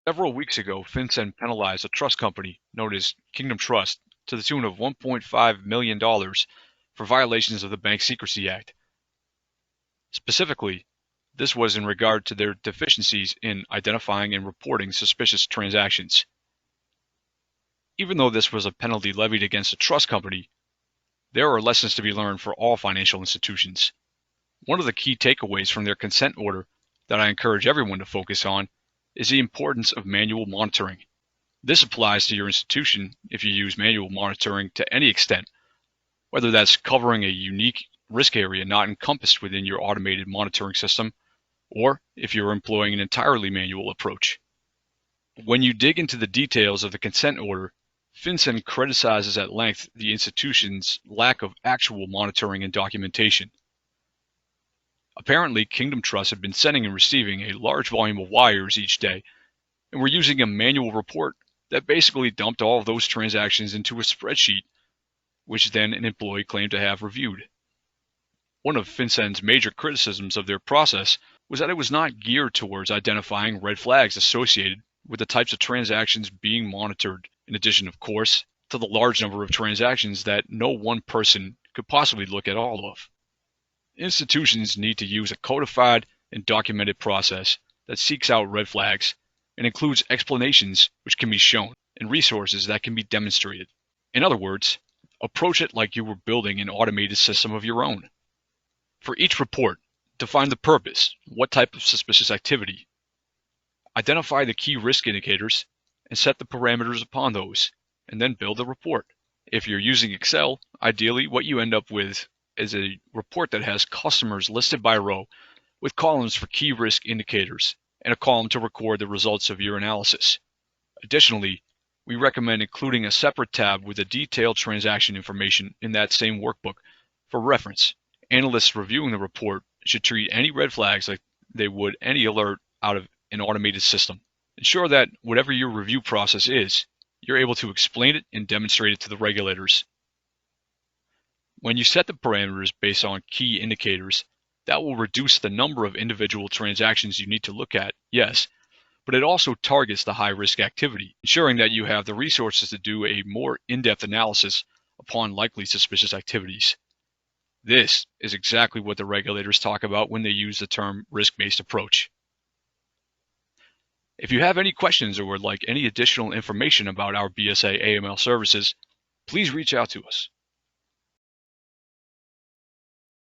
Several weeks ago, FinCEN penalized a trust company known as Kingdom Trust to the tune of $1.5 million for violations of the Bank Secrecy Act. Specifically, this was in regard to their deficiencies in identifying and reporting suspicious transactions. Even though this was a penalty levied against a trust company, there are lessons to be learned for all financial institutions. One of the key takeaways from their consent order that I encourage everyone to focus on is the importance of manual monitoring. This applies to your institution if you use manual monitoring to any extent, whether that's covering a unique risk area not encompassed within your automated monitoring system, or if you're employing an entirely manual approach. When you dig into the details of the consent order, FinCEN criticizes at length the institution's lack of actual monitoring and documentation. Apparently, Kingdom Trust had been sending and receiving a large volume of wires each day, and were using a manual report that basically dumped all of those transactions into a spreadsheet, which then an employee claimed to have reviewed. One of FinCEN's major criticisms of their process was that it was not geared towards identifying red flags associated with the types of transactions being monitored, in addition, of course, to the large number of transactions that no one person could possibly look at all of. Institutions need to use a codified and documented process that seeks out red flags and includes explanations which can be shown and resources that can be demonstrated. In other words, approach it like you were building an automated system of your own. For each report, define the purpose, what type of suspicious activity. Identify the key risk indicators and set the parameters upon those, and then build the report. If you're using Excel, ideally what you end up with is a report that has customers listed by row with columns for key risk indicators and a column to record the results of your analysis. Additionally, we recommend including a separate tab with the detailed transaction information in that same workbook for reference. Analysts reviewing the report should treat any red flags like they would any alert out of an automated system. Ensure that whatever your review process is, you're able to explain it and demonstrate it to the regulators. When you set the parameters based on key indicators, that will reduce the number of individual transactions you need to look at, yes, but it also targets the high-risk activity, ensuring that you have the resources to do a more in-depth analysis upon likely suspicious activities. This is exactly what the regulators talk about when they use the term risk-based approach. If you have any questions or would like any additional information about our BSA AML services, please reach out to us.